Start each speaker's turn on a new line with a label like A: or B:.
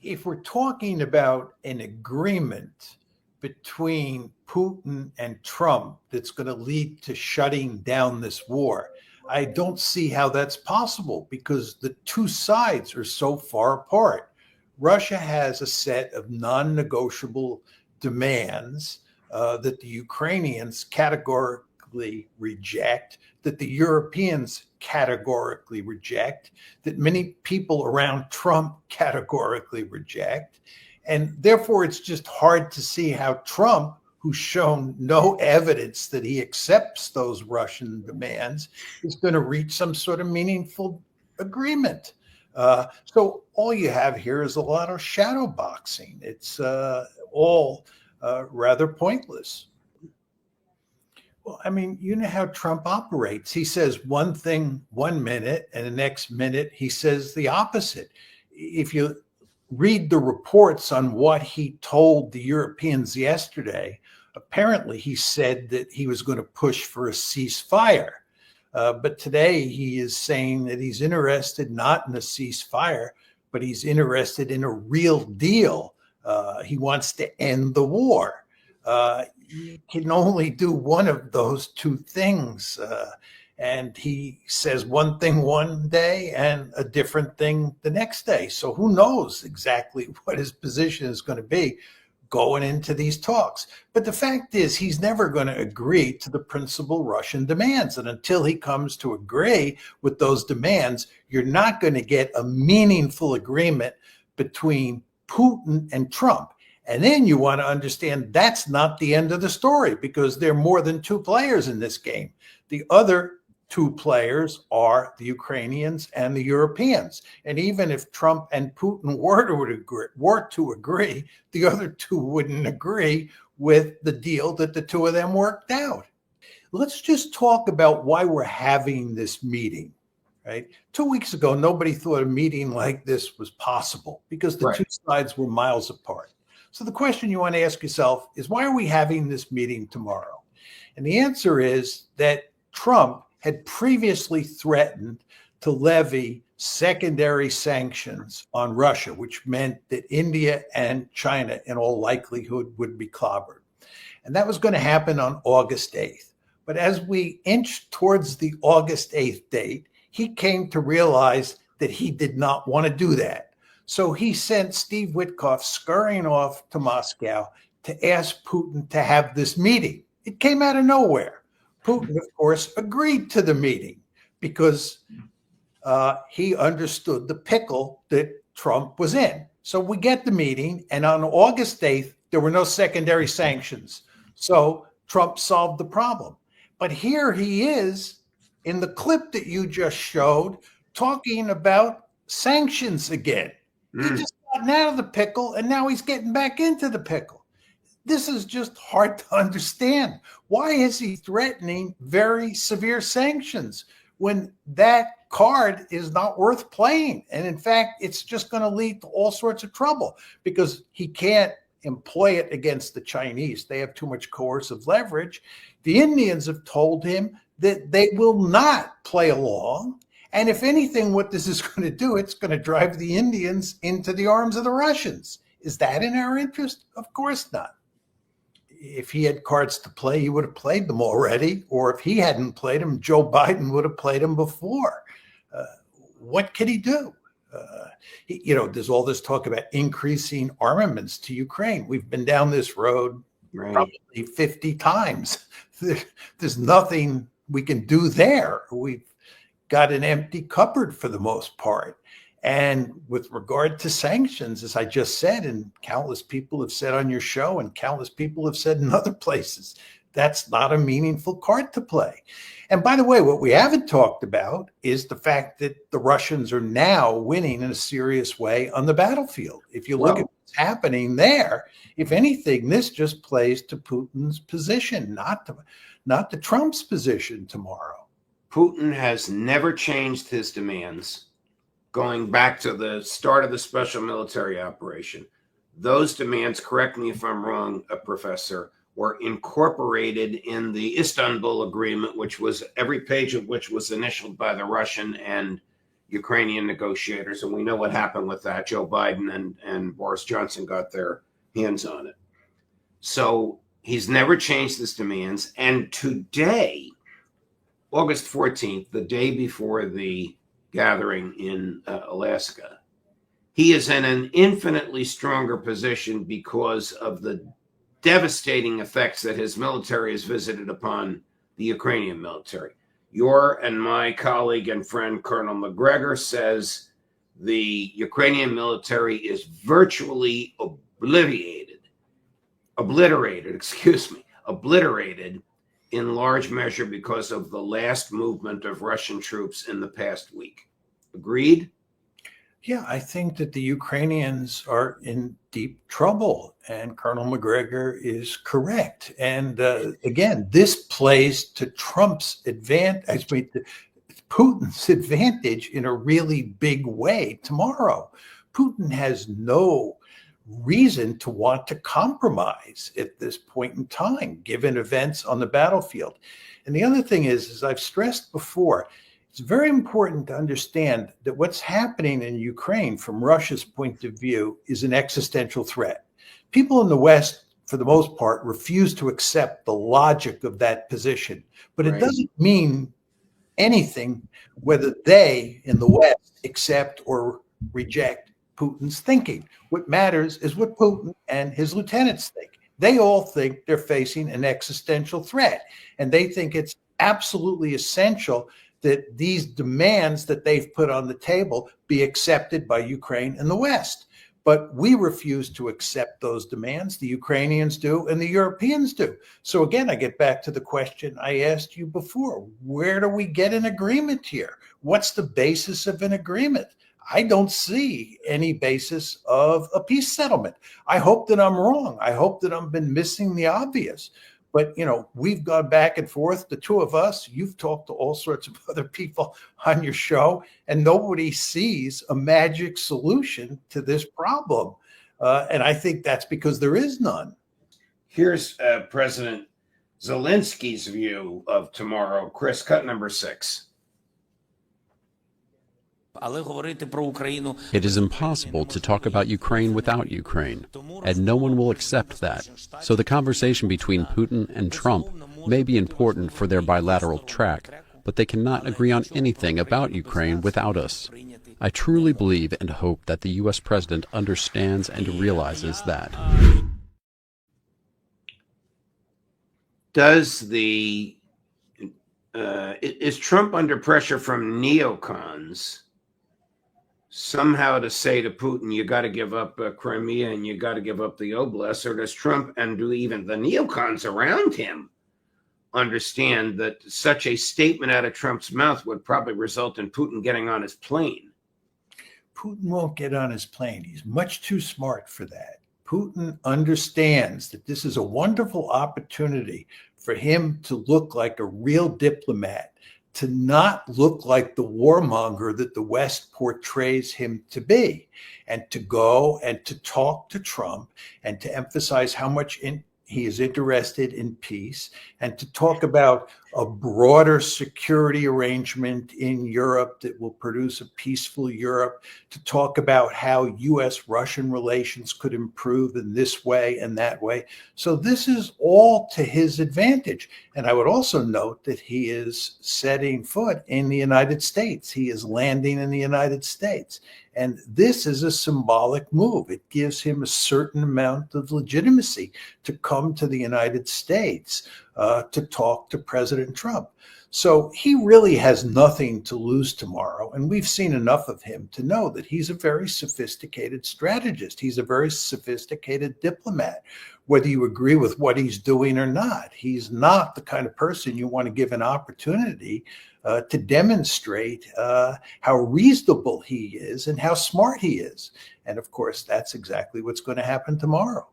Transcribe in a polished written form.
A: if we're talking about an agreement between Putin and Trump that's going to lead to shutting down this war, I don't see how that's possible because the two sides are so far apart. Russia has a set of non-negotiable demands that the Ukrainians categorically reject, that the Europeans categorically reject, that many people around Trump categorically reject. And therefore, it's just hard to see how Trump, who's shown no evidence that he accepts those Russian demands, is going to reach some sort of meaningful agreement. So all you have here is a lot of shadow boxing. It's all rather pointless. Well, I mean, you know how Trump operates. He says one thing 1 minute, and the next minute he says the opposite. If you read the reports on what he told the Europeans yesterday, apparently he said that he was going to push for a ceasefire. But today he is saying that he's interested not in a ceasefire, but he's interested in a real deal. He wants to end the war. You can only do one of those two things. And he says one thing one day and a different thing the next day. So who knows exactly what his position is going to be going into these talks. But the fact is, he's never going to agree to the principal Russian demands. And until he comes to agree with those demands, you're not going to get a meaningful agreement between Putin and Trump. And then you want to understand that's not the end of the story, because there are more than two players in this game. The other two players are the Ukrainians and the Europeans. And even if Trump and Putin were to agree, the other two wouldn't agree with the deal that the two of them worked out. Let's just talk about why we're having this meeting, right? 2 weeks ago, nobody thought a meeting like this was possible because the two sides were miles apart. So the question you want to ask yourself is, why are we having this meeting tomorrow? And the answer is that Trump had previously threatened to levy secondary sanctions on Russia, which meant that India and China, in all likelihood, would be clobbered. And that was going to happen on August 8th. But as we inched towards the August 8th date, he came to realize that he did not want to do that. So he sent Steve Witkoff scurrying off to Moscow to ask Putin to have this meeting. It came out of nowhere. Putin, of course, agreed to the meeting because he understood the pickle that Trump was in. So we get the meeting, and on August 8th, there were no secondary sanctions. So Trump solved the problem. But here he is in the clip that you just showed talking about sanctions again. He just gotten out of the pickle, and now he's getting back into the pickle. This is just hard to understand. Why is he threatening very severe sanctions when that card is not worth playing? And in fact, it's just going to lead to all sorts of trouble because he can't employ it against the Chinese. They have too much coercive leverage. The Indians have told him that they will not play along. And if anything, what this is going to do, it's going to drive the Indians into the arms of the Russians. Is that in our interest? Of course not. If he had cards to play, he would have played them already. Or if he hadn't played them, Joe Biden would have played them before. What could he do? There's all this talk about increasing armaments to Ukraine. We've been down this road probably 50 times. There's nothing we can do there. We've got an empty cupboard for the most part. And with regard to sanctions, as I just said, and countless people have said on your show, and countless people have said in other places, that's not a meaningful card to play. And by the way, what we haven't talked about is the fact that the Russians are now winning in a serious way on the battlefield. If you look at what's happening there, if anything, this just plays to Putin's position, not to Trump's position tomorrow.
B: Putin has never changed his demands going back to the start of the special military operation. Those demands, correct me if I'm wrong, Professor, were incorporated in the Istanbul Agreement, which was every page of which was initialed by the Russian and Ukrainian negotiators. And we know what happened with that. Joe Biden and Boris Johnson got their hands on it. So he's never changed his demands. And today, August 14th, the day before the gathering in Alaska, he is in an infinitely stronger position because of the devastating effects that his military has visited upon the Ukrainian military. Your and my colleague and friend, Colonel Macgregor, says the Ukrainian military is virtually obliterated in large measure because of the last movement of Russian troops in the past week. Agreed?
A: Yeah, I think that the Ukrainians are in deep trouble, and Colonel Macgregor is correct. And again, this plays to Trump's advantage, Putin's advantage in a really big way tomorrow. Putin has no reason to want to compromise at this point in time, given events on the battlefield. And the other thing is, as I've stressed before, it's very important to understand that what's happening in Ukraine from Russia's point of view is an existential threat. People in the West, for the most part, refuse to accept the logic of that position. But it doesn't mean anything whether they in the West accept or reject Putin's thinking. What matters is what Putin and his lieutenants think. They all think they're facing an existential threat, and they think it's absolutely essential that these demands that they've put on the table be accepted by Ukraine and the West. But we refuse to accept those demands. The Ukrainians do, and the Europeans do. So again, I get back to the question I asked you before. Where do we get an agreement here? What's the basis of an agreement? I don't see any basis of a peace settlement. I hope that I'm wrong. I hope that I've been missing the obvious. But, you know, we've gone back and forth, the two of us. You've talked to all sorts of other people on your show, and nobody sees a magic solution to this problem. And I think that's because there is none.
B: Here's President Zelensky's view of tomorrow. Chris, cut number 6.
C: It is impossible to talk about Ukraine without Ukraine, and no one will accept that. So the conversation between Putin and Trump may be important for their bilateral track, but they cannot agree on anything about Ukraine without us. I truly believe and hope that the U.S. president understands and realizes that.
B: Is Trump under pressure from neocons somehow to say to Putin, you got to give up Crimea and you got to give up the Oblast? Or does Trump and do even the neocons around him understand that such a statement out of Trump's mouth would probably result in Putin getting on his plane?
A: Putin won't get on his plane. He's much too smart for that. Putin understands that this is a wonderful opportunity for him to look like a real diplomat, to not look like the warmonger that the West portrays him to be, and to go and to talk to Trump and to emphasize how much he is interested in peace, and to talk about a broader security arrangement in Europe that will produce a peaceful Europe, to talk about how U.S.-Russian relations could improve in this way and that way. So this is all to his advantage. And I would also note that he is setting foot in the United States. He is landing in the United States. And this is a symbolic move. It gives him a certain amount of legitimacy to come to the United States to talk to President Trump. So he really has nothing to lose tomorrow. And we've seen enough of him to know that he's a very sophisticated strategist. He's a very sophisticated diplomat, whether you agree with what he's doing or not. He's not the kind of person you want to give an opportunity to demonstrate how reasonable he is and how smart he is. And of course, that's exactly what's going to happen tomorrow.